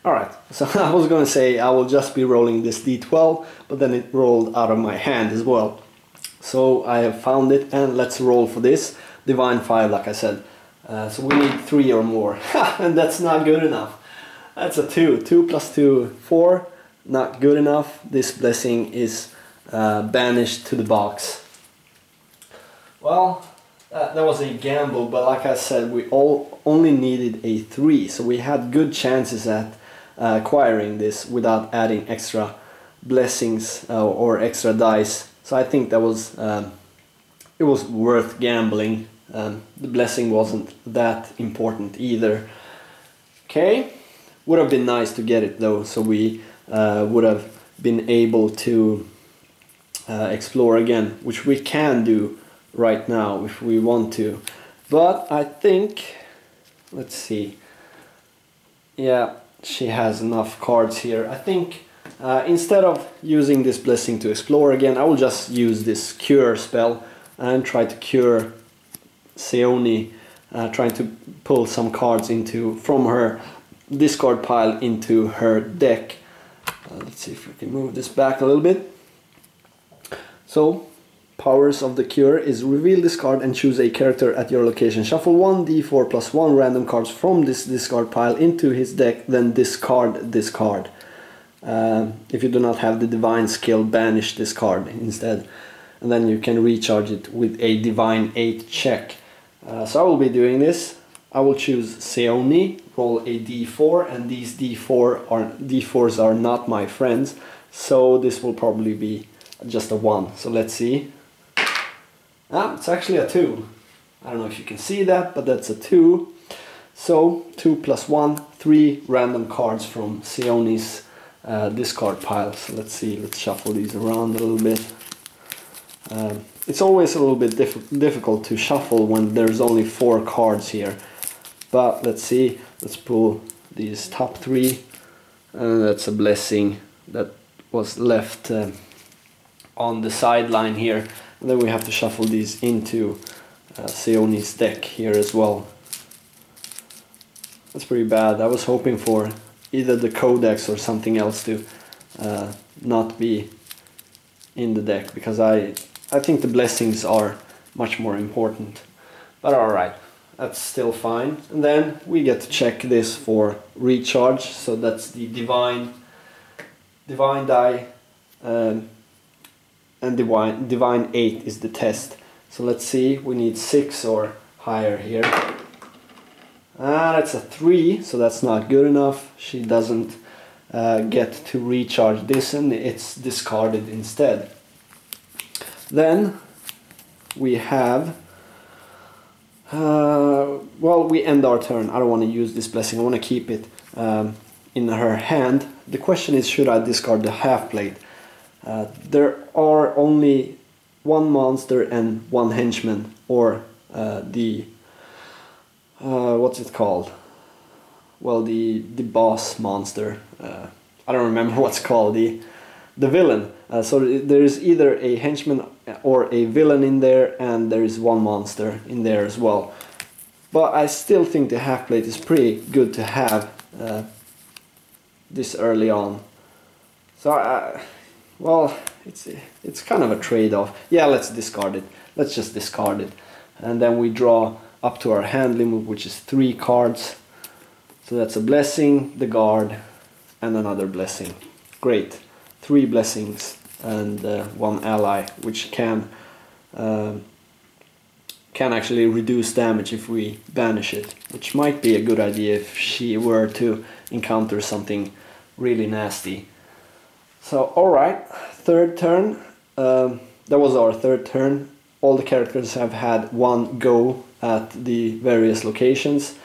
Alright, so I was gonna say I will just be rolling this d12, but then it rolled out of my hand as well. So I have found it, and let's roll for this. Divine 5, like I said. So we need 3 or more, and that's not good enough. That's a 2. 2 plus 2, 4. Not good enough. This blessing is banished to the box. Well, that was a gamble, but like I said, we only needed a 3, so we had good chances at acquiring this without adding extra blessings or extra dice. So I think that was it was worth gambling. The blessing wasn't that important either. Okay, would have been nice to get it though, so we would have been able to explore again, which we can do right now if we want to. But I think, let's see, yeah, she has enough cards here. I think instead of using this blessing to explore again, I will just use this cure spell and try to cure Seoni, trying to pull some cards from her discard pile into her deck. Let's see if we can move this back a little bit. So, powers of the cure is reveal this card and choose a character at your location. Shuffle 1 d4 plus 1 random cards from this discard pile into his deck, then discard this card. If you do not have the divine skill, banish this card instead. And then you can recharge it with a divine 8 check. So I will be doing this. I will choose Seoni, roll a d4, and these d4s are not my friends, so this will probably be just a 1. So let's see. It's actually a 2. I don't know if you can see that, but that's a 2. So 2 plus 1, 3 random cards from Seoni's discard pile. So let's see, let's shuffle these around a little bit. It's always a little bit difficult to shuffle when there's only 4 cards here. But let's see, let's pull these top 3. And that's a blessing that was left on the sideline here. And then we have to shuffle these into Seoni's deck here as well. That's pretty bad. I was hoping for either the codex or something else to not be in the deck, because I think the blessings are much more important. But alright, that's still fine. And then we get to check this for recharge. So that's the divine die, and divine 8 is the test. So let's see, we need 6 or higher here. That's a 3, so that's not good enough. She doesn't get to recharge this, and it's discarded instead. Then we have, well, we end our turn. I don't want to use this blessing, I want to keep it in her hand. The question is, should I discard the half plate? There are only 1 monster and 1 henchman, or the what's it called? Well, the boss monster. I don't remember what's called, the villain. So there is either a henchman or a villain in there, and there is 1 monster in there as well. But I still think the half plate is pretty good to have this early on. So well, it's kind of a trade-off. Yeah, let's discard it. Let's just discard it. And then we draw up to our hand limit, which is 3 cards. So that's a blessing, the guard, and another blessing. Great. 3 blessings and 1 ally, which can actually reduce damage if we banish it, which might be a good idea if she were to encounter something really nasty. So alright, 3rd turn. That was our 3rd turn. All the characters have had 1 go at the various locations,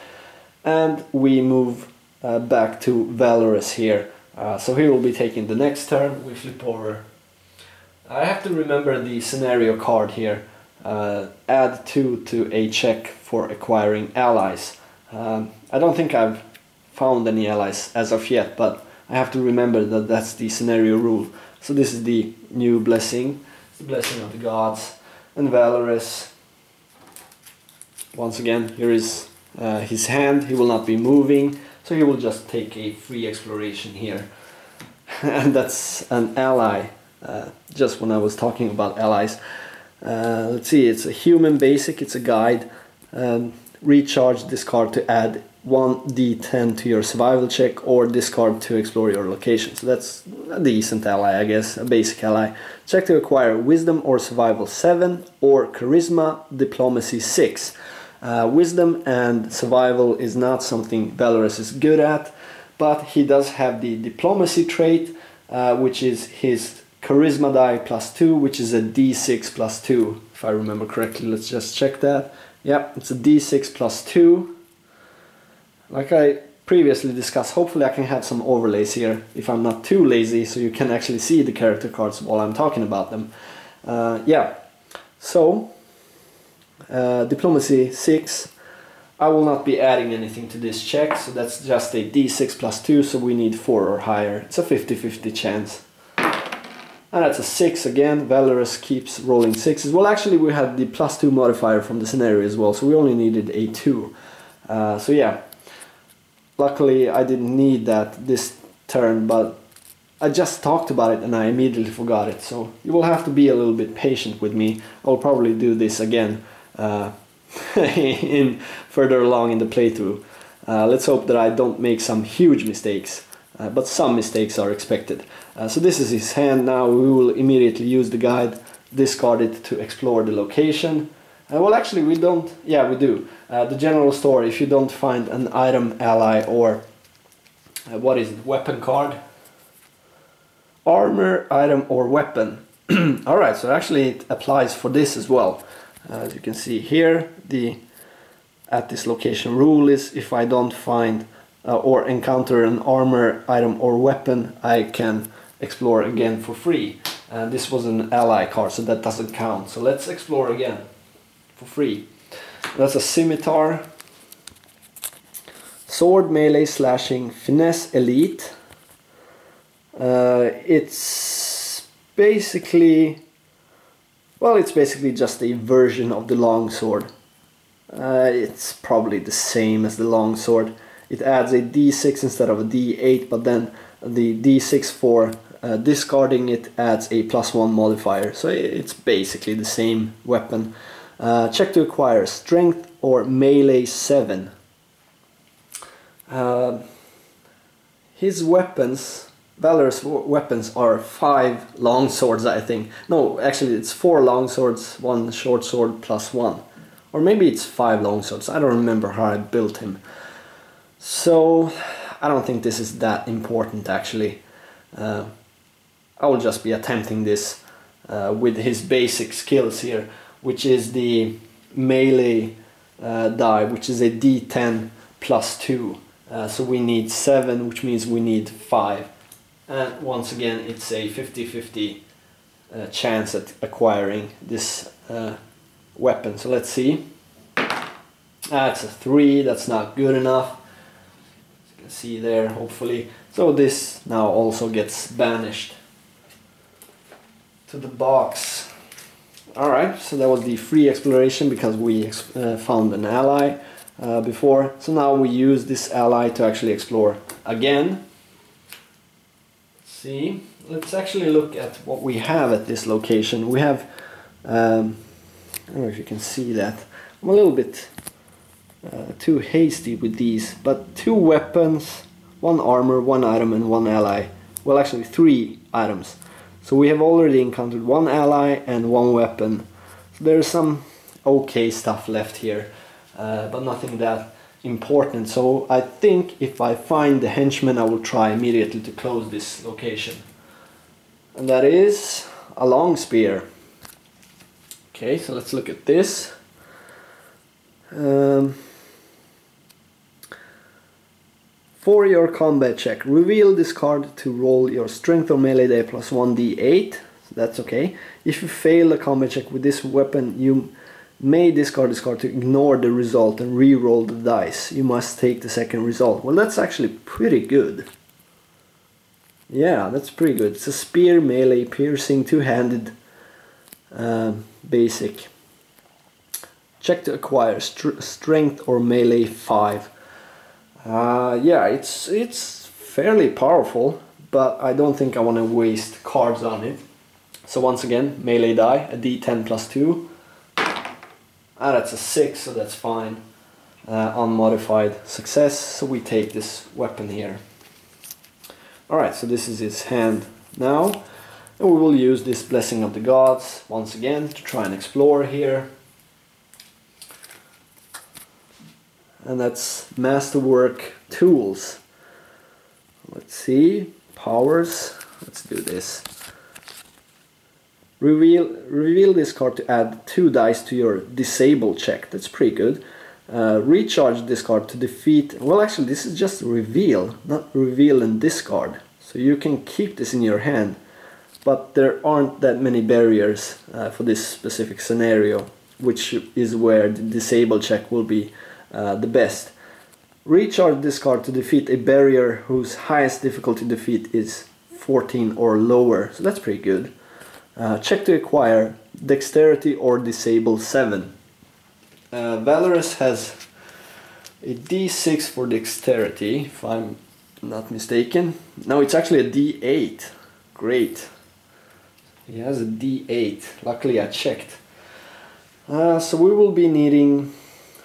and we move back to Valorous here. So he will be taking the next turn. We flip over. I have to remember the scenario card here. Add 2 to a check for acquiring allies. I don't think I've found any allies as of yet, but I have to remember that that's the scenario rule. So this is the new blessing. It's the blessing of the gods. And Valorous, once again, here is his hand. He will not be moving, So he will just take a free exploration here. And that's an ally, just when I was talking about allies. Let's see, it's a human basic, it's a guide. Recharge this card to add 1d10 to your survival check, or discard to explore your location. So that's a decent ally, I guess, a basic ally. Check to acquire wisdom or survival 7 or charisma diplomacy 6. Wisdom and survival is not something Valorous is good at, but he does have the diplomacy trait, which is his charisma die +2, which is a d6 +2, if I remember correctly. Let's just check that. Yep, it's a d6 +2. Like I previously discussed, hopefully I can have some overlays here if I'm not too lazy, so you can actually see the character cards while I'm talking about them. Yeah, so diplomacy 6. I will not be adding anything to this check, so that's just a d6 +2, so we need 4 or higher. It's a 50-50 chance. And that's a 6 again. Valorous keeps rolling 6s. Well, actually we had the +2 modifier from the scenario as well, so we only needed a 2. So yeah, luckily I didn't need that this turn, but I just talked about it and I immediately forgot it, so you will have to be a little bit patient with me. I'll probably do this again in further along in the playthrough. Let's hope that I don't make some huge mistakes, but some mistakes are expected. So this is his hand now. We will immediately use the guide, discard it to explore the location. Well, actually we don't, yeah we do. The general store, if you don't find an item, ally, or what is it, weapon card? Armor, item, or weapon. Alright, so actually it applies for this as well. As you can see here, the at this location rule is if I don't find or encounter an armor, item, or weapon, I can explore again for free. This was an ally card, so that doesn't count. So let's explore again for free. That's a scimitar. Sword, melee, slashing, finesse, elite. It's basically, well, it's basically just a version of the longsword. It's probably the same as the longsword. It adds a d6 instead of a d8, but then the d6 for discarding it adds a +1 modifier. So it's basically the same weapon. Check to acquire strength or melee 7. His weapons, Valorous weapons, are 5 long swords, I think. No, actually it's 4 long swords, 1 short sword +1. Or maybe it's 5 long swords. I don't remember how I built him. So I don't think this is that important actually. I will just be attempting this with his basic skills here, which is the melee die, which is a d10 +2. So we need 7, which means we need 5. And once again, it's a 50-50 chance at acquiring this weapon. So let's see. That's a 3, that's not good enough. As you can see there, hopefully. So this now also gets banished to the box. Alright, so that was the free exploration because we found an ally before. So now we use this ally to actually explore again. Let's see, let's actually look at what we have at this location. We have, I don't know if you can see that. I'm a little bit too hasty with these, but 2 weapons, 1 armor, 1 item, and 1 ally. Well, actually 3 items. So we have already encountered 1 ally and 1 weapon. So there's some okay stuff left here, but nothing that important. So I think if I find the henchman, I will try immediately to close this location. And that is a long spear. Okay, so let's look at this. For your combat check, reveal this card to roll your strength or melee die +1 d8. So that's okay. If you fail a combat check with this weapon, you may discard this card to ignore the result and re-roll the dice. You must take the second result. Well, that's actually pretty good. Yeah, that's pretty good. It's a spear, melee, piercing, two-handed, basic. Check to acquire strength or melee 5. Yeah, it's fairly powerful, but I don't think I want to waste cards on it. So once again, melee die, a d10 plus 2. That's a 6, so that's fine. Unmodified success, so we take this weapon here. Alright, so this is his hand now. And we will use this Blessing of the Gods once again to try and explore here. And that's Masterwork Tools. Let's see, powers, let's do this. Reveal this card to add 2 dice to your disable check, that's pretty good. Recharge this card to defeat, well actually this is just reveal, not reveal and discard. So you can keep this in your hand, but there aren't that many barriers for this specific scenario, which is where the disable check will be the best. Recharge this card to defeat a barrier whose highest difficulty defeat is 14 or lower, so that's pretty good. Check to acquire Dexterity or Disable 7. Valorous has a d6 for Dexterity, if I'm not mistaken. No, it's actually a d8. Great. He has a d8. Luckily I checked. So we will be needing,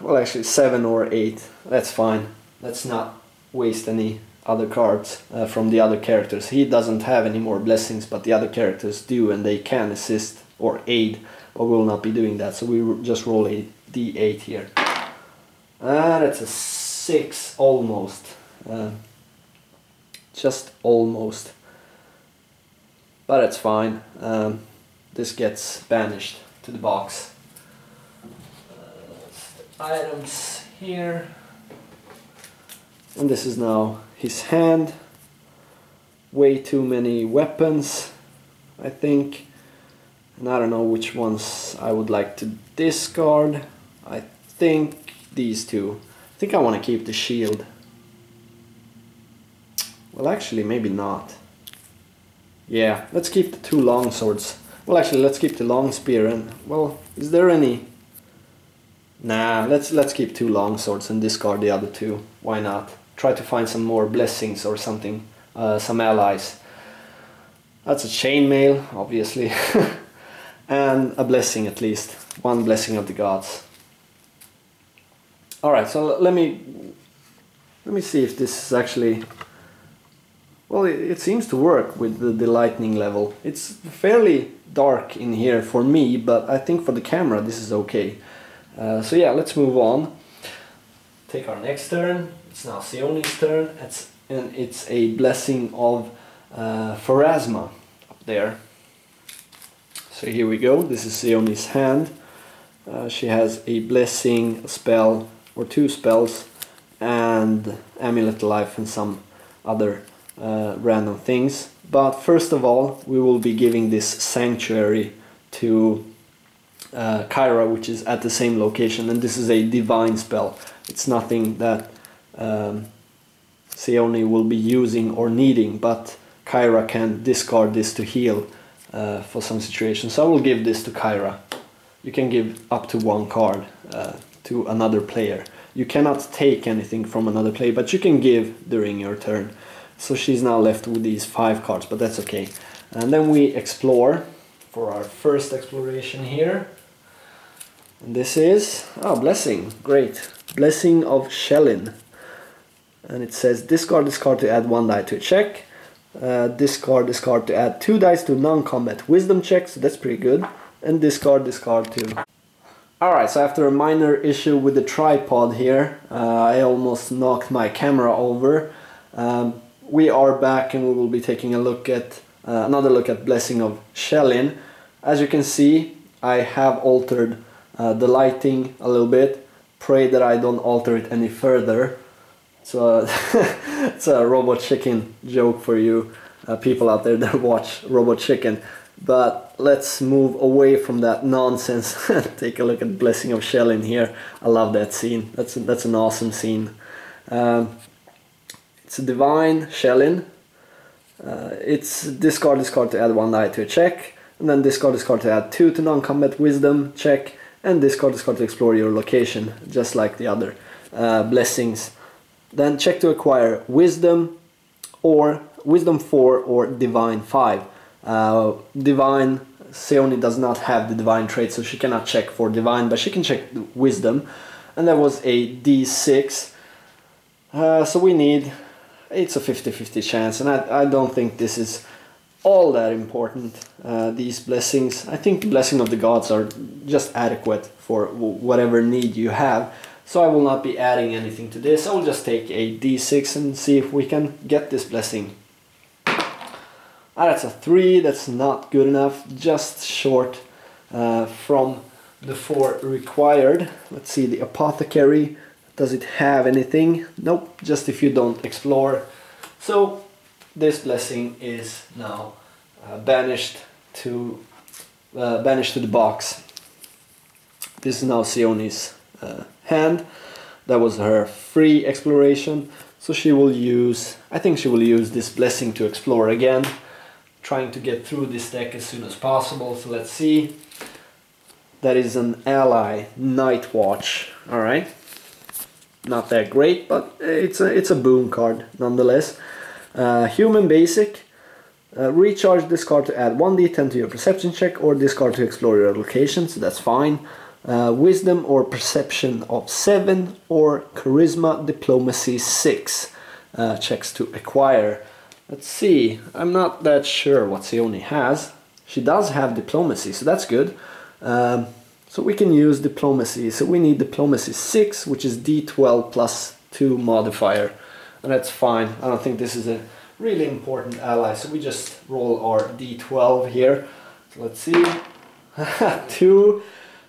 well actually 7 or 8. That's fine. Let's not waste any other cards from the other characters. He doesn't have any more blessings, but the other characters do, and they can assist or aid, but we will not be doing that. So we will just roll a d8 here. That's a 6 almost. Just almost. But it's fine. This gets banished to the box. Items here. And this is now his hand. Way too many weapons, I think. And I don't know which ones I would like to discard. I think these two. I think I want to keep the shield. Well, actually, maybe not. Yeah, let's keep the 2 long swords. Well, actually, let's keep the long spear. And well, is there any? Nah, let's keep 2 long swords and discard the other 2. Why not? Try to find some more blessings or something, some allies. That's a chainmail, obviously, and a blessing at least. 1 blessing of the gods. All right, so let me see if this is actually. Well, it seems to work with the lightning level. It's fairly dark in here for me, but I think for the camera this is okay. So yeah, let's move on. Take our next turn. It's now Seoni's turn, and it's a Blessing of Pharasma up there. So here we go, this is Seoni's hand. She has a Blessing, a spell, or 2 spells, and Amulet Life and some other random things. But first of all, we will be giving this Sanctuary to Kyra, which is at the same location, and this is a divine spell. It's nothing that Seoni will be using or needing, but Kyra can discard this to heal for some situations. So I will give this to Kyra. You can give up to 1 card to another player. You cannot take anything from another player, but you can give during your turn. So she's now left with these 5 cards, but that's okay. And then we explore for our first exploration here. And this is, Blessing, great. Blessing of Shellin. And it says discard this card to add 1 die to a check. Discard this card to add 2 dice to non-combat wisdom check, so that's pretty good. And discard this card too. Alright, so after a minor issue with the tripod here, I almost knocked my camera over. We are back and we will be taking a look at another look at Blessing of Shellin. As you can see, I have altered the lighting a little bit. Pray that I don't alter it any further. So it's a Robot Chicken joke for you people out there that watch Robot Chicken. But let's move away from that nonsense and take a look at Blessing of Shellin here. I love that scene. That's an awesome scene. It's a divine Shellin. It's discard this card to add 1 die to a check, and then discard this card to add 2 to non-combat wisdom check, and discard this card to explore your location, just like the other blessings. Then check to acquire Wisdom or Wisdom 4 or Divine 5. Divine, Seoni does not have the Divine trait, so she cannot check for Divine, but she can check Wisdom. And that was a D6. So we need, it's a 50-50 chance, and I don't think this is all that important, these blessings. I think the blessing of the gods are just adequate for whatever need you have. So I will not be adding anything to this. I will just take a D6 and see if we can get this blessing. That's a 3, that's not good enough, just short from the 4 required. Let's see, the Apothecary, does it have anything? Nope, just if you don't explore. So this blessing is now banished to the box. This is now Seoni's hand. That was her free exploration, so she will use, I think she will use this blessing to explore again, trying to get through this deck as soon as possible. So let's see. That is an ally, Night Watch. All right, not that great, but it's a boon card nonetheless. Human basic. Recharge this card to add 1d10 to your perception check, or this card to explore your location, so that's fine. Wisdom or perception of 7, or charisma diplomacy 6 checks to acquire. Let's see, I'm not that sure what Seoni has. She does have diplomacy, so that's good. So we can use diplomacy, so we need diplomacy 6, which is d12 plus 2 modifier, and that's fine. I don't think this is a really important ally, so we just roll our d12 here. So let's see. 2.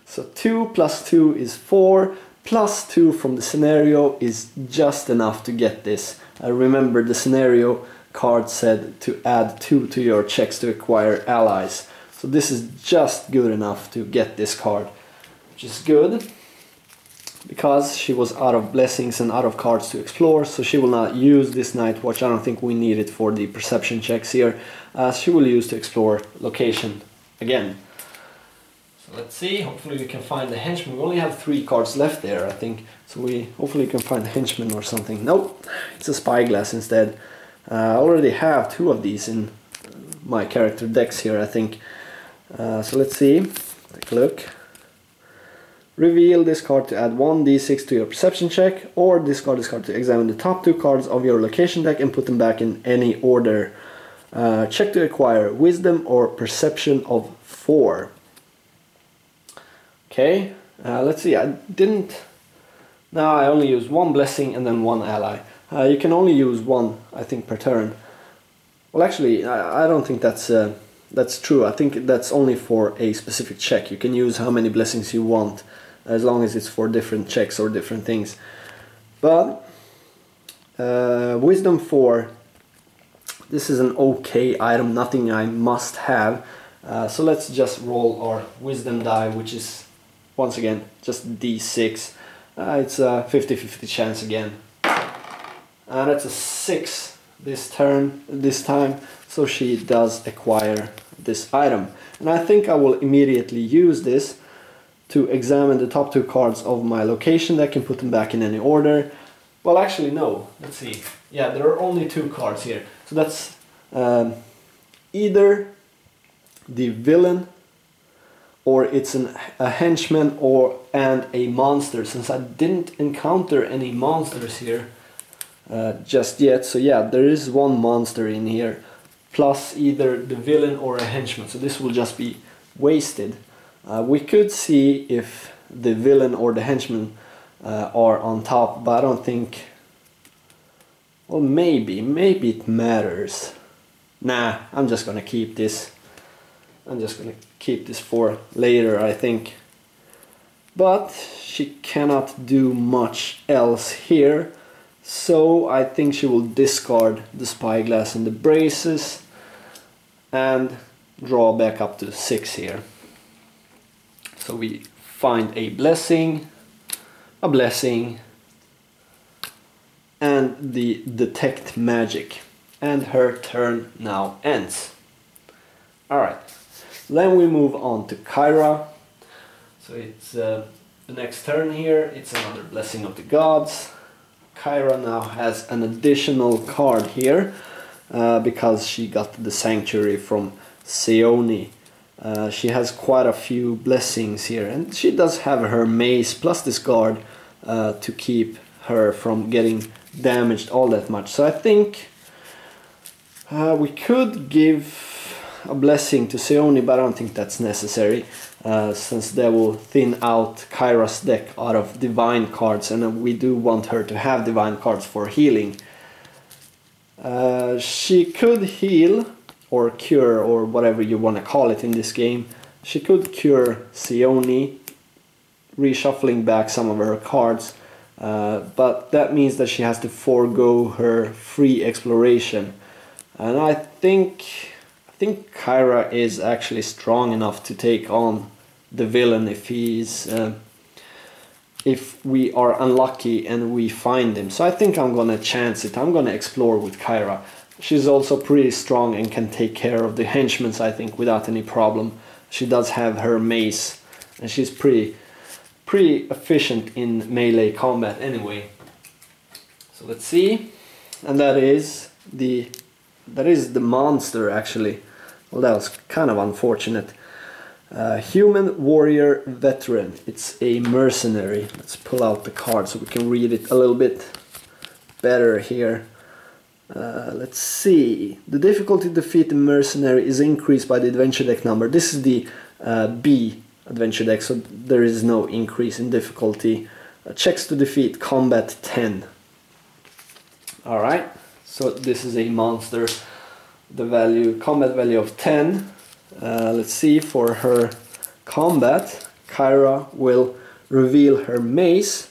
So 2 plus 2 is 4, plus 2 from the scenario is just enough to get this. I remember the scenario card said to add 2 to your checks to acquire allies. So this is just good enough to get this card, which is good, because she was out of blessings and out of cards to explore, so she will not use this Night Watch. I don't think we need it for the perception checks here. She will use to explore location again. So let's see, hopefully we can find the henchman. We only have 3 cards left there, I think, so hopefully we can find the henchman or something. Nope, it's a spyglass instead. I already have 2 of these in my character decks here, I think. So let's see, take a look. Reveal this card to add 1d6 to your perception check, or discard this card to examine the top 2 cards of your location deck and put them back in any order. Check to acquire Wisdom or Perception of 4. Okay, let's see, I only used 1 blessing and then 1 ally. You can only use 1, I think, per turn. Well, actually, I don't think that's true. I think that's only for a specific check. You can use how many blessings you want, as long as it's for different checks or different things. But Wisdom 4, this is an okay item, nothing I must have. So let's just roll our Wisdom die, which is, once again, just d6. It's a 50-50 chance again. And it's a 6 this time, so she does acquire this item. And I think I will immediately use this to examine the top 2 cards of my location deck and put them back in any order. Well, actually no, let's see. Yeah, there are only 2 cards here. So that's either the villain, or it's a henchman and a monster, since I didn't encounter any monsters here just yet. So yeah, there is 1 monster in here, plus either the villain or a henchman, so this will just be wasted. We could see if the villain or the henchman are on top, but I don't think, well, maybe it matters. Nah, I'm just gonna keep this. I'm just gonna keep this for later, I think. But she cannot do much else here, so I think she will discard the spyglass and the braces and draw back up to 6 here. So we find a blessing, and the detect magic, and her turn now ends. Alright, then we move on to Kyra. So it's the next turn here, it's another blessing of the gods. Kyra now has an additional card here because she got the Sanctuary from Seoni. She has quite a few blessings here, and she does have her mace plus this guard to keep her from getting damaged all that much. So I think we could give a blessing to Seoni, but I don't think that's necessary, since that will thin out Kyra's deck out of divine cards, and we do want her to have divine cards for healing. She could heal or cure, or whatever you want to call it in this game. She could cure Seoni, reshuffling back some of her cards, but that means that she has to forego her free exploration. And I think Kyra is actually strong enough to take on the villain if we are unlucky and we find him. So I think I'm gonna chance it. I'm gonna explore with Kyra. She's also pretty strong and can take care of the henchmen, I think, without any problem. She does have her mace, and she's pretty efficient in melee combat anyway. So let's see, and that is the monster actually. Well, that was kind of unfortunate. Human warrior veteran. It's a mercenary. Let's pull out the card so we can read it a little bit better here. Let's see. The difficulty to defeat the mercenary is increased by the adventure deck number. This is the B adventure deck, so there is no increase in difficulty. Checks to defeat, combat 10. Alright, so this is a monster. The combat value of 10. Let's see, for her combat, Kyra will reveal her mace,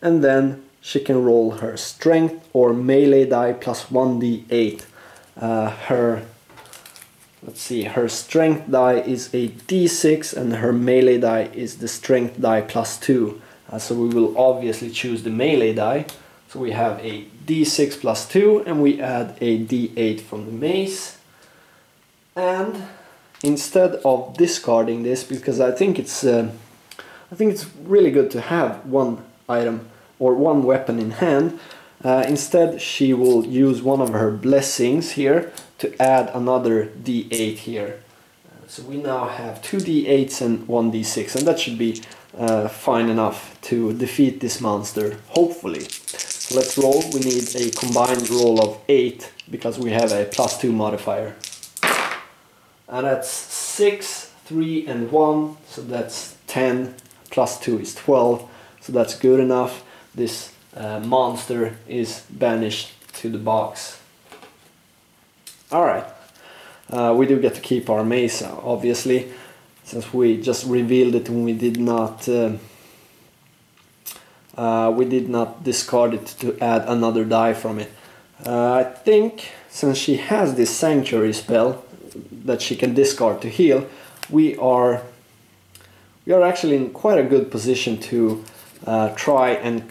and then she can roll her strength or melee die plus 1d8. Her strength die is a d6 and her melee die is the strength die plus 2. So we will obviously choose the melee die. So we have a d6 plus 2 and we add a d8 from the mace. And instead of discarding this, because I think it's really good to have one item or one weapon in hand, instead she will use one of her blessings here to add another d8 here. So we now have 2 d8s and 1 d6, and that should be fine enough to defeat this monster, hopefully. So let's roll. We need a combined roll of 8 because we have a plus 2 modifier. And that's 6, 3 and 1, so that's 10, plus 2 is 12, so that's good enough. This monster is banished to the box. Alright, we do get to keep our mace, obviously, since we just revealed it and we did not discard it to add another die from it. I think since she has this sanctuary spell that she can discard to heal, we are actually in quite a good position to try and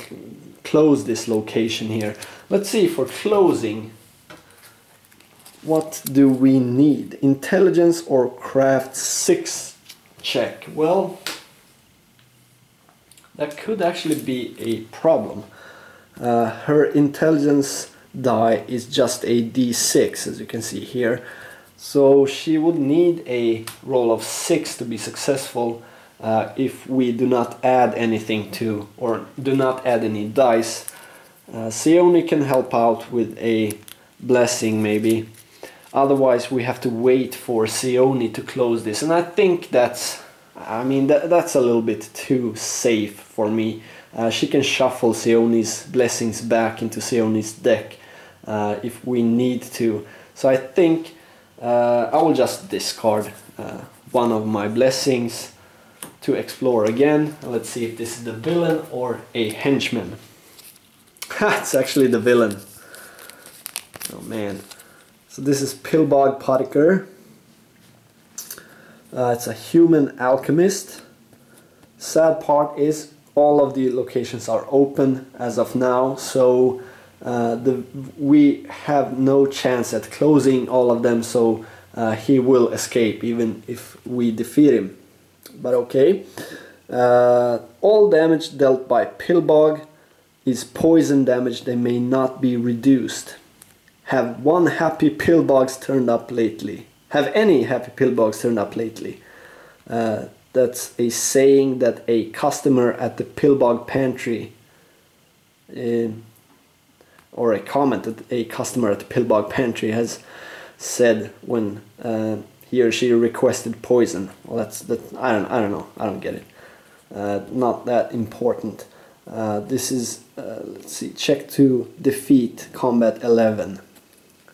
close this location here. Let's see, for closing, what do we need? Intelligence or craft 6 check? Well, that could actually be a problem. Her intelligence die is just a d6, as you can see here. So she would need a roll of 6 to be successful if we do not add anything to, or do not add any dice. Seoni can help out with a blessing maybe. Otherwise we have to wait for Seoni to close this, and I think that's a little bit too safe for me. She can shuffle Seoni's blessings back into Seoni's deck if we need to. So I think I will just discard one of my blessings to explore again. Let's see if this is the villain or a henchman. It's actually the villain. Oh man. So this is Pilbog Potiker. It's a human alchemist. Sad part is all of the locations are open as of now, so we have no chance at closing all of them, so he will escape even if we defeat him. But okay. All damage dealt by Pilbog is poison damage that may not be reduced. Have one happy pillbox turned up lately? Have any happy pillbox turned up lately? That's a saying that a customer at the pillbog pantry, or a comment that a customer at the pillbog pantry has said when he or she requested poison. Well, I don't know. I don't get it. Not that important. This is let's see. Check to defeat combat 11.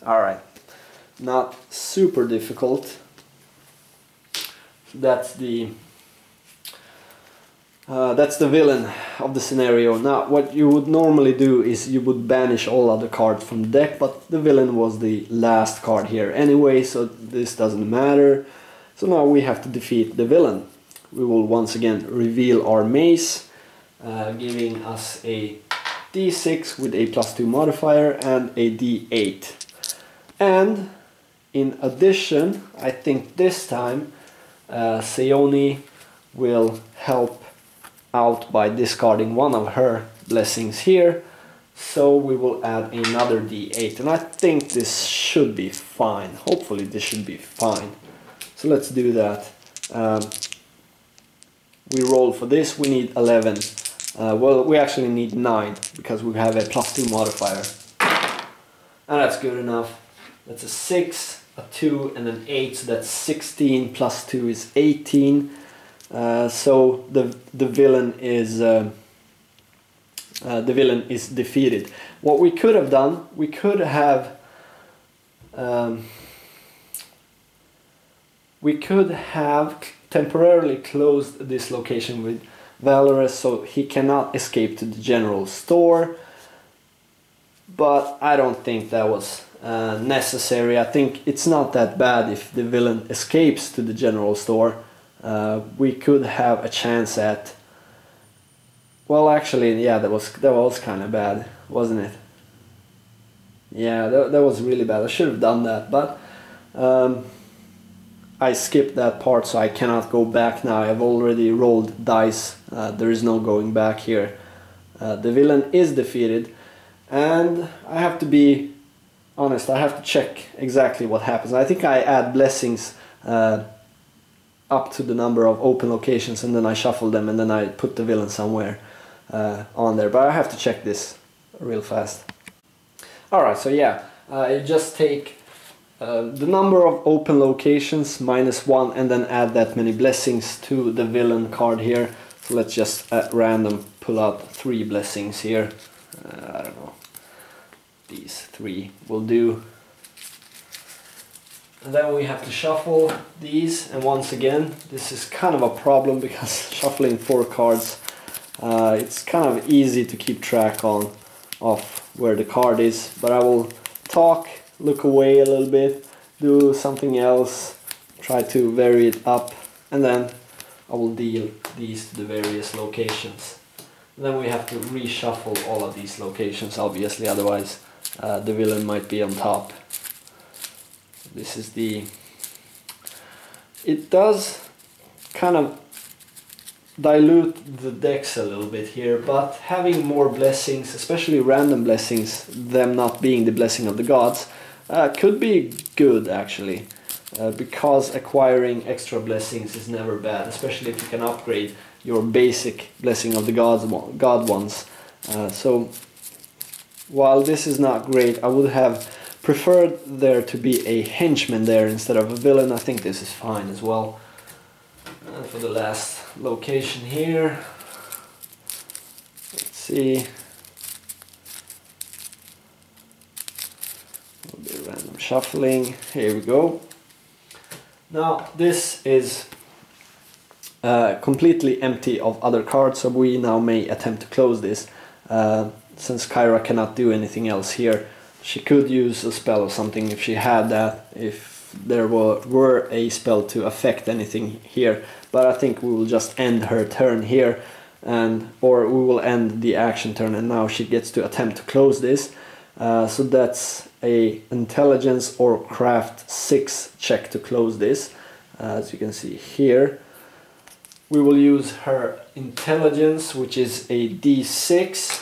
All right, not super difficult. That's the villain of the scenario. Now, what you would normally do is you would banish all other cards from the deck, but the villain was the last card here anyway, so this doesn't matter. So now we have to defeat the villain. We will once again reveal our mace, giving us a D6 with a +2 modifier and a D8. And in addition, I think this time Seoni will help out by discarding one of her blessings here, so we will add another D8, and I think this should be fine. Hopefully this should be fine. So let's do that. We roll for this. We need 11. Well, we actually need 9 because we have a +2 modifier, and that's good enough. That's a 6, a 2 and an 8, so that's 16 plus 2 is 18. So the villain is defeated. What we could have done, we could have temporarily closed this location with Valorous so he cannot escape to the general store, but I don't think that was necessary. I think it's not that bad if the villain escapes to the general store. We could have a chance at, well, actually, yeah, that was kind of bad, wasn't it? Yeah, that was really bad. I should have done that, but I skipped that part, so I cannot go back now. I've already rolled dice. There is no going back here. The villain is defeated, and I have to be honest, I have to check exactly what happens. I think I add blessings up to the number of open locations, and then I shuffle them, and then I put the villain somewhere on there. But I have to check this real fast. Alright, so yeah, you just take the number of open locations -1 and then add that many blessings to the villain card here. So let's just at random pull out 3 blessings here. I don't know. These 3 will do. And then we have to shuffle these, and once again this is kind of a problem because shuffling 4 cards, it's kind of easy to keep track of where the card is, but I will talk, look away a little bit, do something else, try to vary it up, and then I will deal these to the various locations. And then we have to reshuffle all of these locations, obviously, otherwise the villain might be on top. This is it does kind of dilute the decks a little bit here, but having more blessings, especially random blessings, them not being the blessing of the gods, could be good actually, because acquiring extra blessings is never bad, especially if you can upgrade your basic blessing of the god ones. So while this is not great, I would have preferred there to be a henchman there instead of a villain. I think this is fine as well. And for the last location here, let's see, will be random shuffling. Here we go. Now this is completely empty of other cards, so we now may attempt to close this. Since Kyra cannot do anything else here, she could use a spell or something if she had that, if there were a spell to affect anything here, but I think we will just end her turn here, or we will end the action turn, and now she gets to attempt to close this. So that's a intelligence or craft 6 check to close this. As you can see here, we will use her intelligence, which is a D6.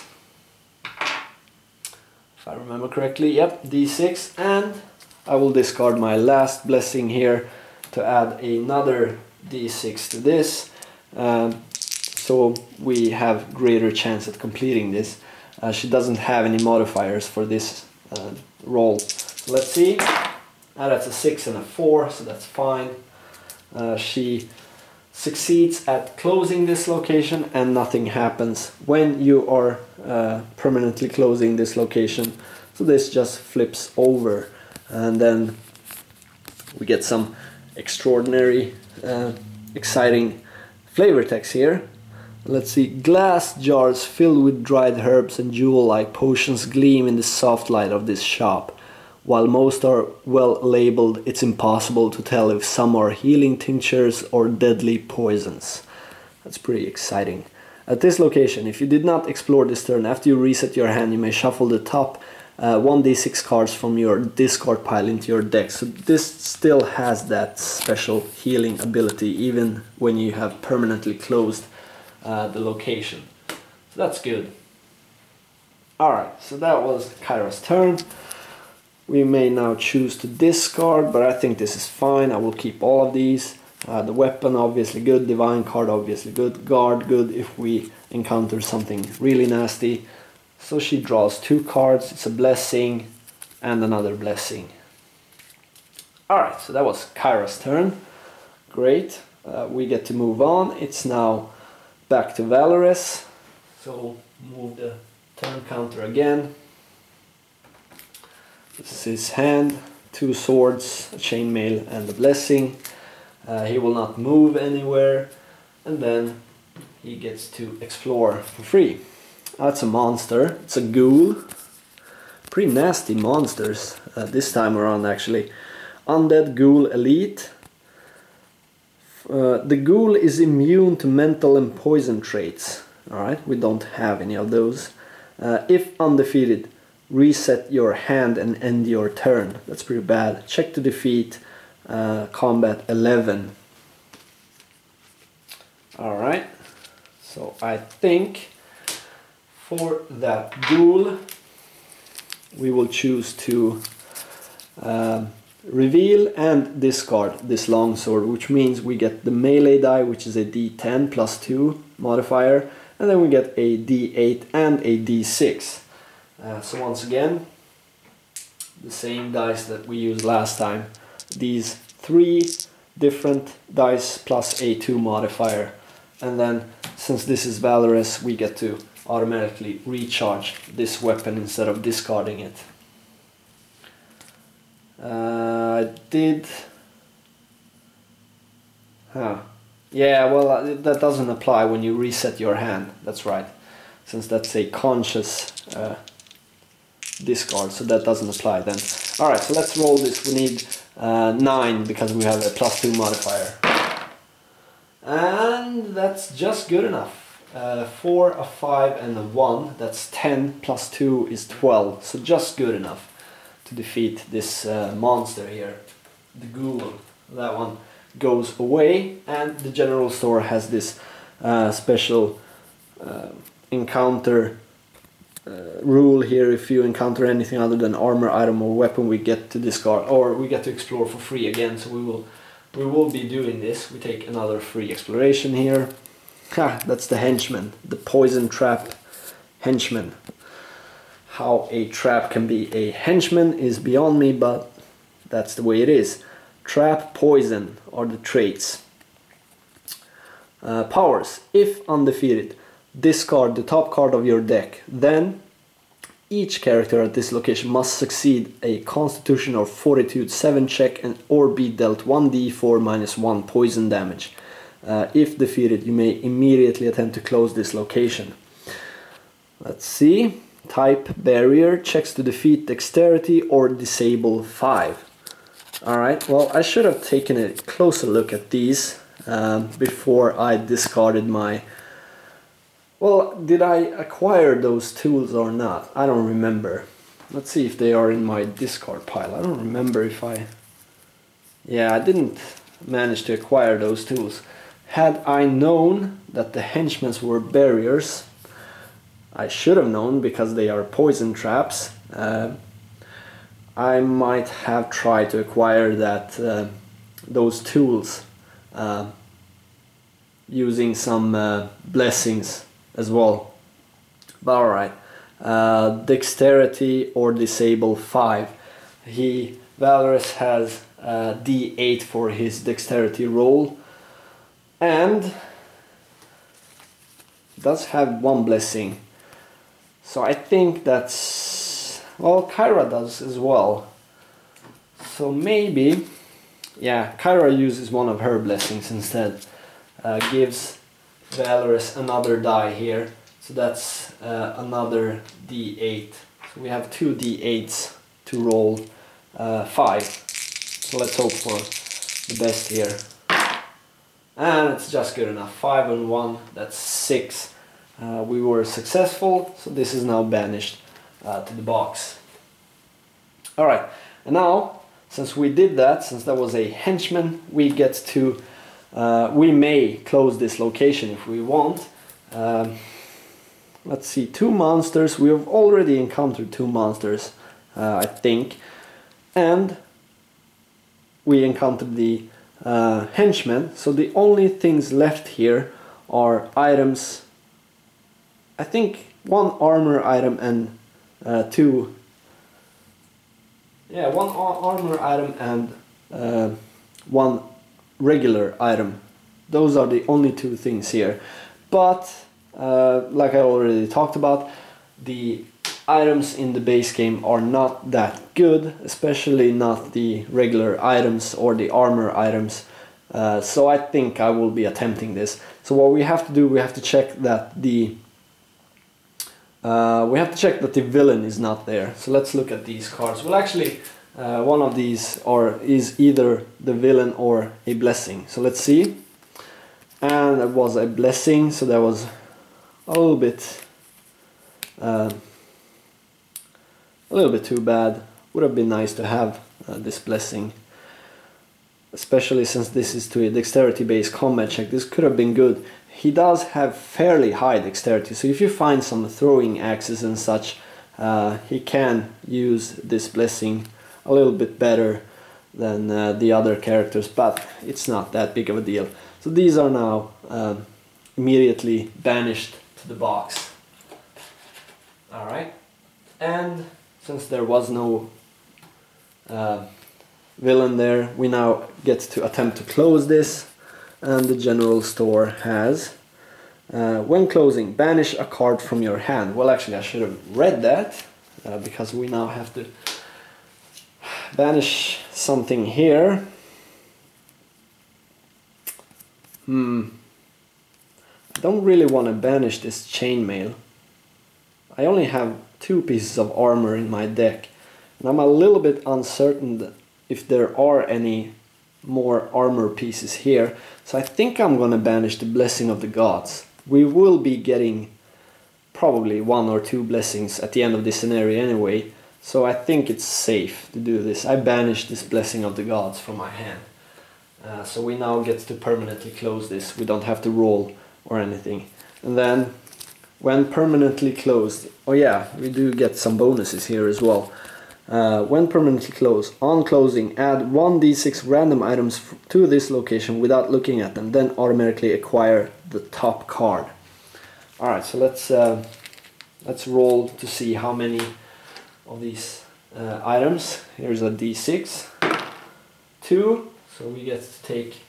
if I remember correctly. Yep, D6, and I will discard my last blessing here to add another D6 to this, so we have greater chance at completing this. She doesn't have any modifiers for this roll. So let's see. That's a 6 and a 4, so that's fine. She succeeds at closing this location, and nothing happens when you are permanently closing this location. So this just flips over, and then we get some extraordinary, exciting flavor text here. Let's see. Glass jars filled with dried herbs and jewel-like potions gleam in the soft light of this shop. While most are well labeled, it's impossible to tell if some are healing tinctures or deadly poisons. That's pretty exciting. At this location, if you did not explore this turn, after you reset your hand, you may shuffle the top 1d6 cards from your discard pile into your deck. So this still has that special healing ability even when you have permanently closed the location. So that's good. Alright, so that was Kyra's turn. We may now choose to discard, but I think this is fine. I will keep all of these. The weapon obviously good, divine card obviously good, guard good if we encounter something really nasty. So she draws 2 cards, it's a blessing and another blessing. Alright, so that was Kyra's turn. Great, we get to move on. It's now back to Valorous. So move the turn counter again. This is his hand, 2 swords, a chainmail and a blessing. He will not move anywhere, and then he gets to explore for free. That's a monster, it's a ghoul. Pretty nasty monsters this time around actually. Undead Ghoul Elite. The ghoul is immune to mental and poison traits. Alright, we don't have any of those. If undefeated, reset your hand and end your turn. That's pretty bad. Check to defeat, combat 11. Alright, so I think for that ghoul we will choose to reveal and discard this longsword, which means we get the melee die, which is a d10 plus 2 modifier, and then we get a d8 and a d6. So once again, the same dice that we used last time. These 3 different dice plus a 2 modifier. And then, since this is Valorous, we get to automatically recharge this weapon instead of discarding it. I did... Yeah, well, that doesn't apply when you reset your hand. That's right. Since that's a conscious... discard, so that doesn't apply then. Alright, so let's roll this. We need 9 because we have a plus 2 modifier. And that's just good enough. 4, a 5 and a 1, that's 10 plus 2 is 12, so just good enough to defeat this monster here, the ghoul. That one goes away, and the general store has this special encounter rule here. If you encounter anything other than armor, item or weapon, we get to discard, or we get to explore for free again. So we will be doing this. We take another free exploration here. That's the henchman, the poison trap henchman. How a trap can be a henchman is beyond me, but that's the way it is. Trap, poison are the traits. Powers. If undefeated, discard the top card of your deck. Then each character at this location must succeed a Constitution or Fortitude 7 check and or be dealt 1d4 minus 1 poison damage. If defeated, you may immediately attempt to close this location. Let's see. Type barrier, checks to defeat dexterity or disable 5. Alright, well, I should have taken a closer look at these before I discarded my... Well, did I acquire those tools or not? I don't remember. Let's see if they are in my discard pile. I don't remember if I... Yeah, I didn't manage to acquire those tools. Had I known that the henchmen were barriers, I should have known because they are poison traps. I might have tried to acquire those tools using some blessings as well. But alright, dexterity or disable 5. Valorous has D8 for his dexterity roll, and does have one blessing. So I think that's, well, Kyra does as well. So maybe, yeah, Kyra uses one of her blessings instead. Gives Valorous another die here. So that's another D8. So we have 2 D8s to roll 5. So let's hope for the best here. And it's just good enough. 5 and 1, that's 6. We were successful, so this is now banished to the box. Alright, and now, since we did that, since that was a henchman, we get to, we may close this location if we want. Let's see, 2 monsters. We have already encountered 2 monsters, I think. And we encountered the henchmen. So the only things left here are items. I think 1 armor item and 2. Yeah, 1 armor item and 1 regular item. Those are the only 2 things here. But like I already talked about, the items in the base game are not that good, especially not the regular items or the armor items. So I think I will be attempting this. So what we have to do, we have to check that the villain is not there. So let's look at these cards. Well, actually, one of these is either the villain or a blessing. So let's see. And it was a blessing, so that was a little bit too bad. Would have been nice to have this blessing, especially since this is to a dexterity based combat check. This could have been good. He does have fairly high dexterity, so if you find some throwing axes and such, he can use this blessing a little bit better than the other characters, but it's not that big of a deal. So these are now immediately banished to the box. Alright, and since there was no villain there, we now get to attempt to close this. And the general store has, when closing, banish a card from your hand. Well, actually I should have read that, because we now have to banish something here. I don't really want to banish this chainmail. I only have 2 pieces of armor in my deck, and I'm a little bit uncertain if there are any more armor pieces here. So I think I'm gonna banish the Blessing of the Gods. We will be getting probably 1 or 2 blessings at the end of this scenario anyway, so I think it's safe to do this. I banished this Blessing of the Gods from my hand. So we now get to permanently close this. We don't have to roll or anything. And then when permanently closed, oh yeah, we do get some bonuses here as well. When permanently closed, on closing, add 1d6 random items to this location without looking at them, then automatically acquire the top card. Alright, so let's roll to see how many of these items. Here's a d6. 2, so we get to take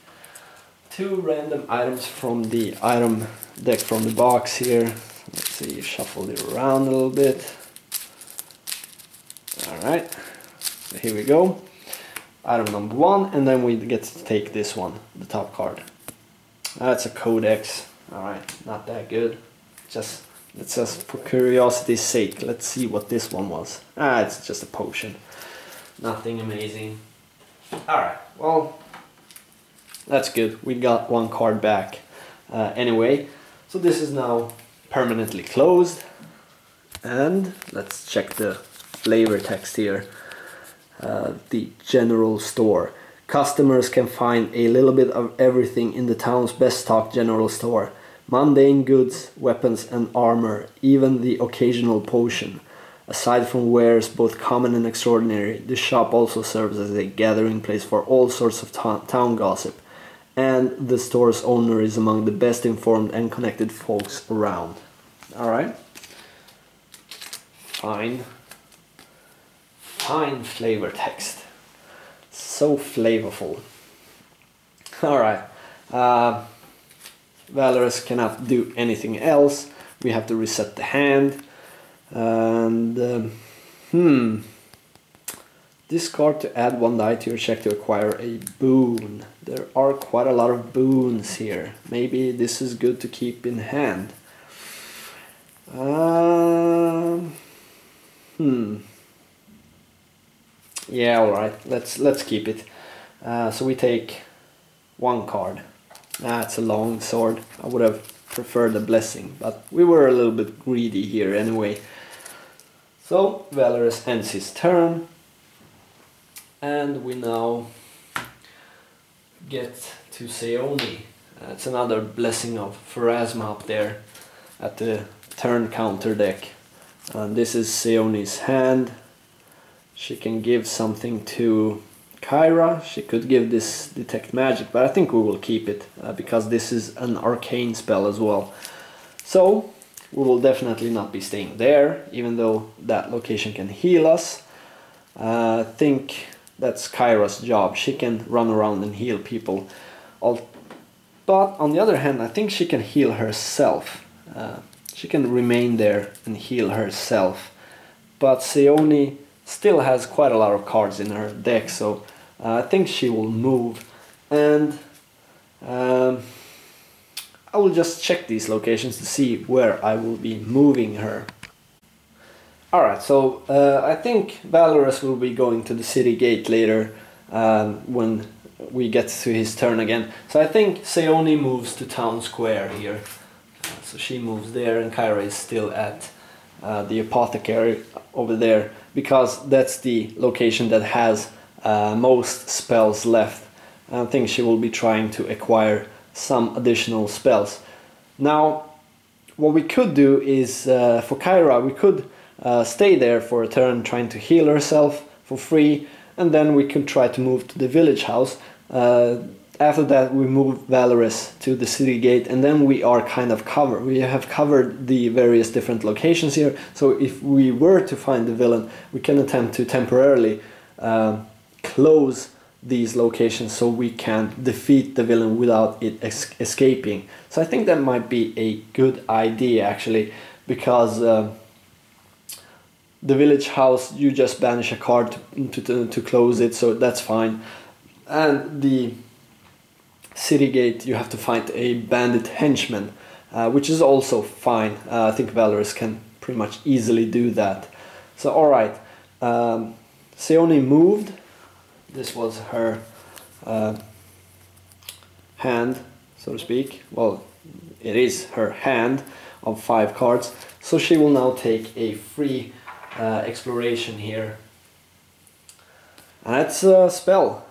2 random items from the item deck from the box here. Let's see, shuffle it around a little bit. Alright, so here we go. Item number 1, and then we get to take this one, the top card. That's a codex. Alright, not that good. It's just for curiosity's sake. Let's see what this one was. It's just a potion. Nothing amazing. Alright, well, that's good. We got 1 card back anyway. So this is now permanently closed. And let's check the flavor text here. The general store. Customers can find a little bit of everything in the town's best stocked general store. Mundane goods, weapons and armor, even the occasional potion. Aside from wares both common and extraordinary, the shop also serves as a gathering place for all sorts of town gossip, and the store's owner is among the best informed and connected folks around. Alright. Fine flavor text. So flavorful. Alright. Valorous cannot do anything else. We have to reset the hand. And discard to add 1 die to your check to acquire a boon. There are quite a lot of boons here. Maybe this is good to keep in hand. Yeah, alright, let's keep it. So we take 1 card. That's a long sword. I would have preferred a blessing, but we were a little bit greedy here anyway. So Valorous ends his turn, and we now get to Seoni. It's another blessing of Pharasma up there at the turn counter deck. And this is Seoni's hand. She can give something to Kyra. She could give this Detect Magic, but I think we will keep it because this is an arcane spell as well. So we will definitely not be staying there, even though that location can heal us. I think that's Kyra's job. She can run around and heal people. But on the other hand, I think she can heal herself. She can remain there and heal herself. But Seoni still has quite a lot of cards in her deck, so I think she will move. And I will just check these locations to see where I will be moving her. Alright, so I think Valorous will be going to the city gate later when we get to his turn again. So I think Seoni moves to town square here. So she moves there, and Kyra is still at the apothecary over there, because that's the location that has most spells left. I think she will be trying to acquire some additional spells. Now, what we could do is, for Kyra, we could stay there for a turn trying to heal herself for free, and then we could try to move to the village house. After that we move Valorous to the city gate, and then we are kind of covered. We have covered the various different locations here, so if we were to find the villain, we can attempt to temporarily close these locations so we can defeat the villain without it escaping. So I think that might be a good idea actually, because the village house, you just banish a card to close it, so that's fine. And the city gate, you have to find a bandit henchman, which is also fine. I think Valorous can pretty much easily do that. So alright, Seoni moved. This was her hand, so to speak. Well, it is her hand of 5 cards. So she will now take a free exploration here. And that's a spell.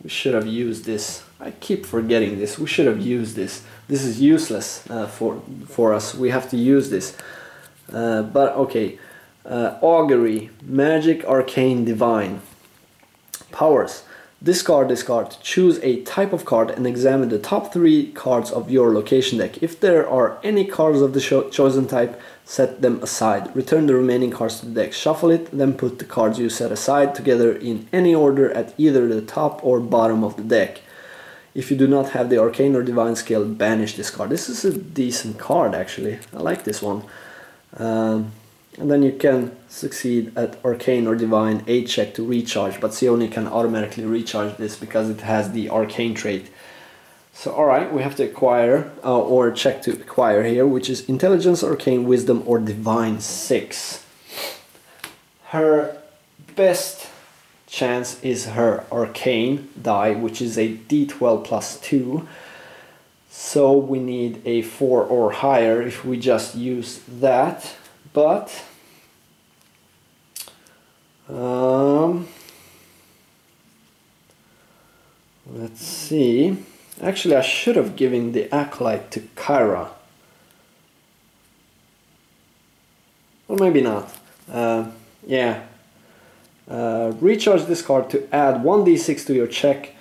We should have used this. I keep forgetting this. We should have used this. This is useless for us. We have to use this. But okay. Augury, Magic, Arcane, Divine. Powers. Discard this card. Choose a type of card and examine the top 3 cards of your location deck. If there are any cards of the chosen type, set them aside. Return the remaining cards to the deck. Shuffle it, then put the cards you set aside together in any order at either the top or bottom of the deck. If you do not have the Arcane or Divine skill, banish this card. This is a decent card actually. I like this one. And then you can succeed at Arcane or Divine, a check to recharge, but Seoni can automatically recharge this because it has the Arcane trait. So alright, we have to acquire, or check to acquire here, which is Intelligence, Arcane, Wisdom or Divine 6. Her best chance is her Arcane die, which is a D12 plus 2. So we need a 4 or higher if we just use that. But let's see. Actually, I should have given the Acolyte to Kyra. Or maybe not. Yeah. Recharge this card to add 1d6 to your check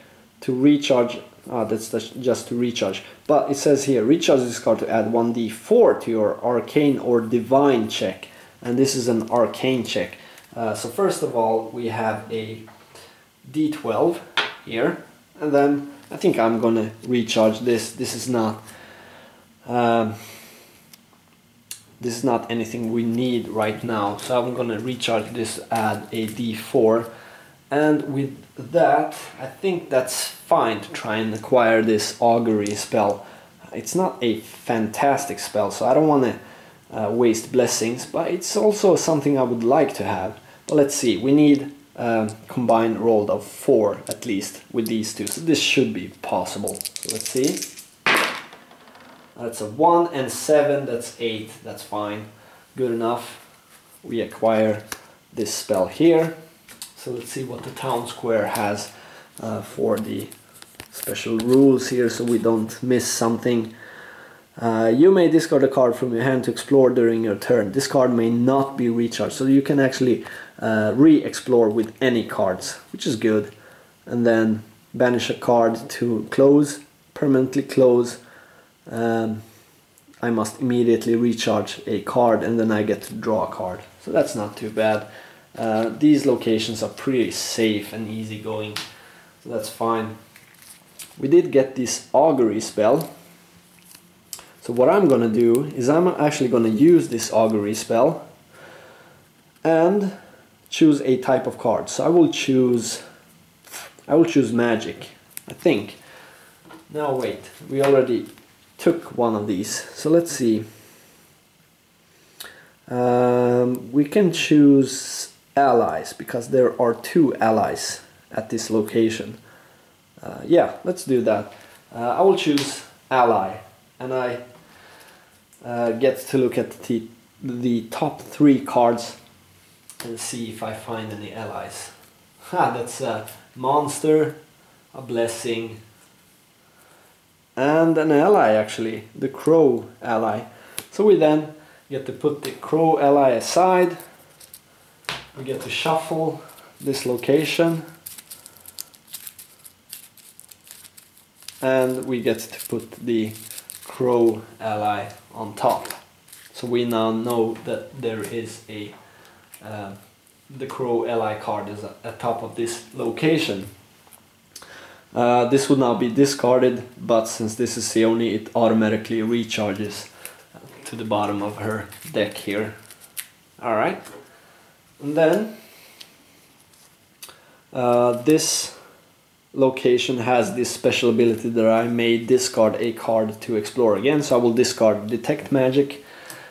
to recharge. That's just to recharge. But it says here, recharge this card to add 1d4 to your arcane or divine check. And this is an arcane check. So first of all, we have a d12 here. And then I think I'm gonna recharge this. This is not anything we need right now, so I'm gonna recharge this, add a d4, and with that I think that's fine to try and acquire this augury spell. It's not a fantastic spell, so I don't want to waste blessings, but it's also something I would like to have. But let's see, we need a combined roll of 4 at least with these two, so this should be possible. So let's see. That's a 1 and 7, that's 8, that's fine, good enough. We acquire this spell here. So let's see what the town square has for the special rules here, so we don't miss something. You may discard a card from your hand to explore during your turn. This card may not be recharged, so you can actually re-explore with any cards, which is good. And then banish a card to close, permanently close. I must immediately recharge a card and then I get to draw a card. So that's not too bad. These locations are pretty safe and easygoing, so that's fine. We did get this augury spell. So what I'm gonna do is I'm actually gonna use this augury spell and choose a type of card. So I will choose magic, I think. Now wait, we already took one of these, so let's see. We can choose allies because there are 2 allies at this location. Yeah, let's do that. I will choose ally, and I get to look at the top 3 cards and see if I find any allies. That's a monster, a blessing, and an ally, actually, the crow ally. So we then get to put the crow ally aside. We get to shuffle this location, and we get to put the crow ally on top. So we now know that there is a the crow ally card is at top of this location. This would now be discarded, but since this is Seoni, it automatically recharges to the bottom of her deck here. Alright, and then this location has this special ability that I may discard a card to explore again. So I will discard Detect Magic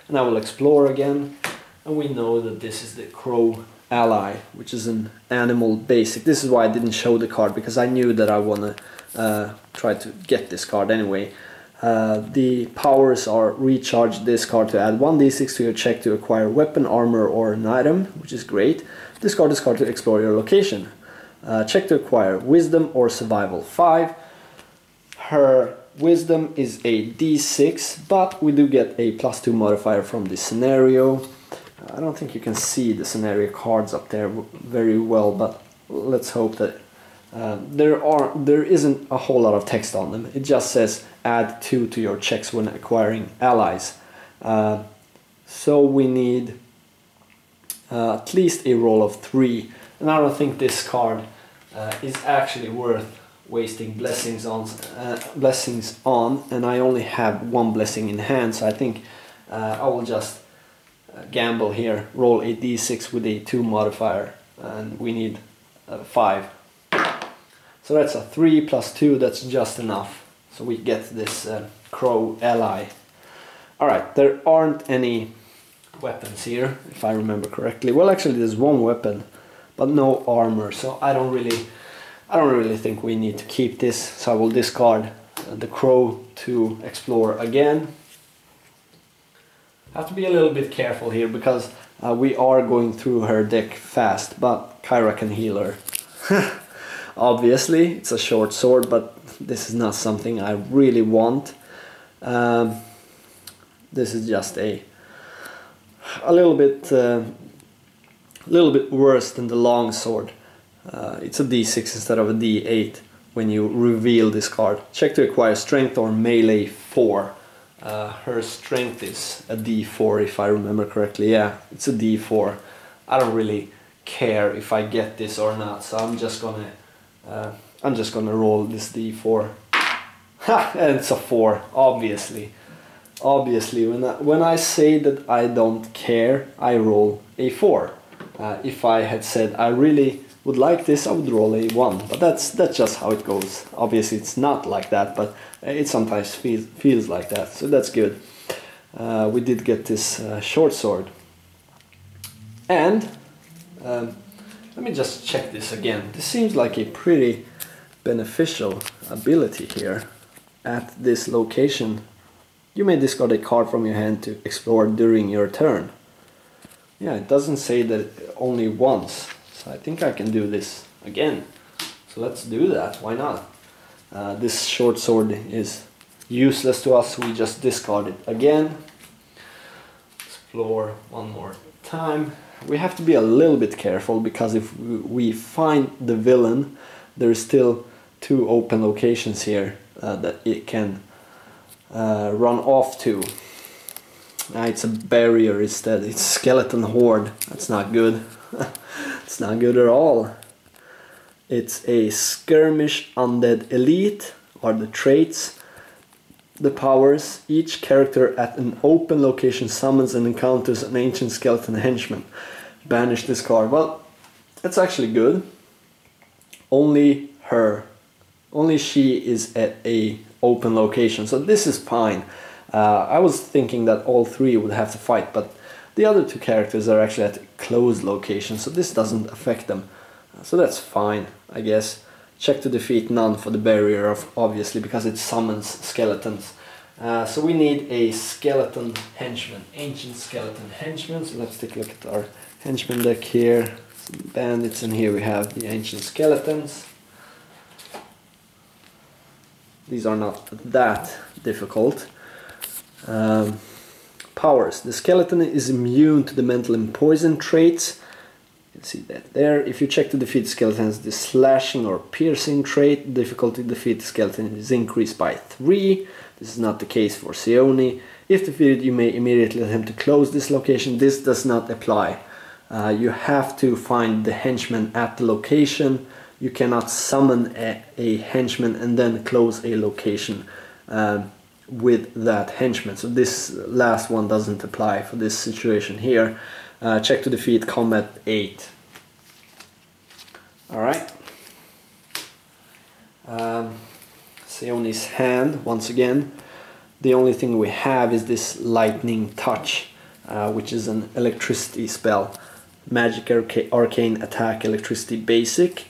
and I will explore again, and we know that this is the crow ally, which is an animal basic. This is why I didn't show the card, because I knew that I want to try to get this card anyway. The powers are recharge this card to add 1d6 to your check to acquire weapon, armor, or an item, which is great. Discard this card to explore your location. Check to acquire wisdom or survival 5. Her wisdom is a d6, but we do get a +2 modifier from the scenario. I don't think you can see the scenario cards up there very well, but let's hope that there isn't a whole lot of text on them. It just says add 2 to your checks when acquiring allies. So we need at least a roll of 3, and I don't think this card is actually worth wasting blessings on, and I only have 1 blessing in hand, so I think I will just gamble here, roll a d6 with a 2 modifier, and we need 5. So that's a 3 + 2, that's just enough. So we get this crow ally. Alright, there aren't any weapons here, if I remember correctly. Well, actually there's 1 weapon, but no armor, so I don't really think we need to keep this. So I will discard the crow to explore again. Have to be a little bit careful here, because we are going through her deck fast, but Kyra can heal her. Obviously, it's a short sword, but this is not something I really want. This is just a a little bit worse than the longsword. It's a D6 instead of a D8 when you reveal this card. Check to acquire strength or melee 4. Her strength is a D4 if I remember correctly. Yeah, it's a D4. I don't really care if I get this or not, so I'm just gonna roll this D4. Ha! And it's a 4, obviously. Obviously, when I say that I don't care, I roll a 4. If I had said I really would like this, I would roll a 1. But that's just how it goes. Obviously, it's not like that, but it sometimes feels like that. So that's good. We did get this short sword. And let me just check this again. This seems like a pretty beneficial ability here. At this location, you may discard a card from your hand to explore during your turn. Yeah, it doesn't say that only once, so I think I can do this again. So let's do that, why not? This short sword is useless to us, so we just discard it again. Explore one more time. We have to be a little bit careful, because if we find the villain, there is still 2 open locations here that it can run off to. It's a barrier instead. It's skeleton horde. That's not good. It's not good at all. It's a skirmish undead elite are the traits. The powers: each character at an open location summons and encounters an ancient skeleton henchman. Banish this card. Well, that's actually good. Only she is at a open location, so this is fine. I was thinking that all 3 would have to fight, but the other 2 characters are actually at a closed location, so this doesn't affect them. So that's fine, I guess. Check to defeat none for the barrier, obviously, because it summons skeletons. So we need a skeleton henchman, ancient skeleton henchman. So let's take a look at our henchman deck here. Some bandits, and here we have the ancient skeletons. These are not that difficult. Powers. The skeleton is immune to the mental and poison traits. You can see that there. If you check to defeat the skeleton has the slashing or piercing trait, difficulty to defeat the skeleton is increased by 3. This is not the case for Seoni. If defeated, you may immediately attempt to close this location. This does not apply. You have to find the henchman at the location. You cannot summon a henchman and then close a location with that henchman. So this last one doesn't apply for this situation here. Check to defeat combat 8. Alright. Seoni's hand, once again. The only thing we have is this lightning touch, which is an electricity spell. Magic arcane attack, electricity basic.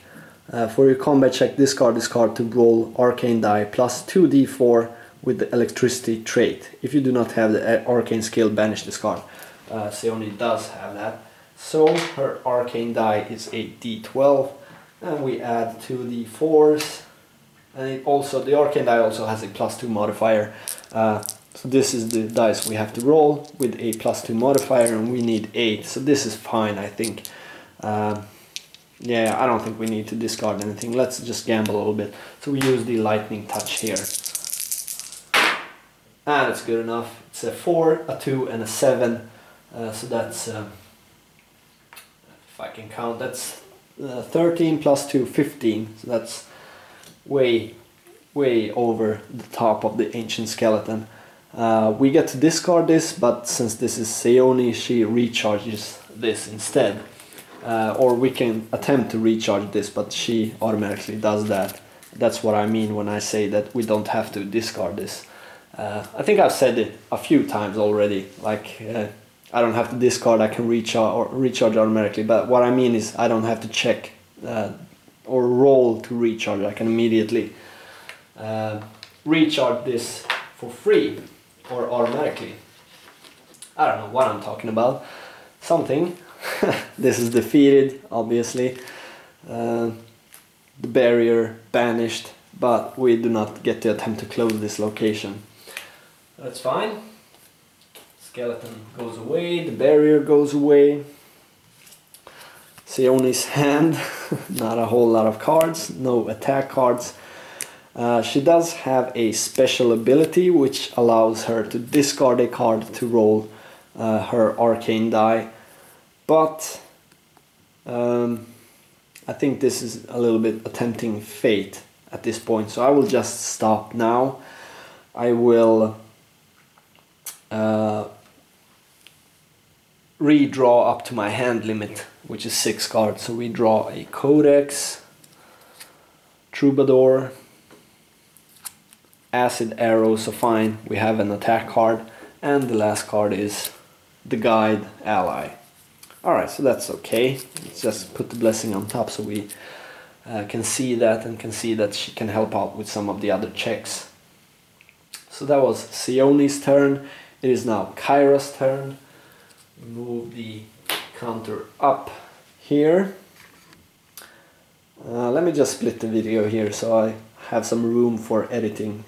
For your combat check, discard this card to roll arcane die plus 2d4 with the electricity trait. If you do not have the arcane skill, banish this card. Seoni does have that. So her arcane die is a d12, and we add 2d4s. And the arcane die also has a +2 modifier. So this is the dice we have to roll with a +2 modifier, and we need 8. So this is fine, I think. Yeah, I don't think we need to discard anything. Let's just gamble a little bit. So we use the lightning touch here. And it's good enough. It's a 4, a 2 and a 7. So that's, if I can count, that's 13 plus 2, 15. So that's way over the top of the ancient skeleton. We get to discard this, but since this is Seoni, she recharges this instead. Or we can attempt to recharge this, but she automatically does that. That's what I mean when I say that we don't have to discard this. I think I've said it a few times already, like I don't have to discard, I can recharge automatically, but what I mean is I don't have to check or roll to recharge. I can immediately recharge this for free or automatically. I don't know what I'm talking about. Something. This is defeated, obviously. The barrier banished, but we do not get to attempt to close this location. That's fine. skeleton goes away, the barrier goes away. Seoni's hand, not a whole lot of cards, no attack cards. She does have a special ability which allows her to discard a card to roll her arcane die, but I think this is a little bit tempting fate at this point, so I will just stop now. I will redraw up to my hand limit, which is 6 cards. So we draw a Codex, Troubadour, Acid Arrow, so fine, we have an attack card, and the last card is the Guide Ally. Alright, so that's okay. Let's just put the blessing on top so we can see that, and can see that she can help out with some of the other checks. So that was Seoni's turn. It is now Kyra's turn. Move the counter up here. Let me just split the video here so I have some room for editing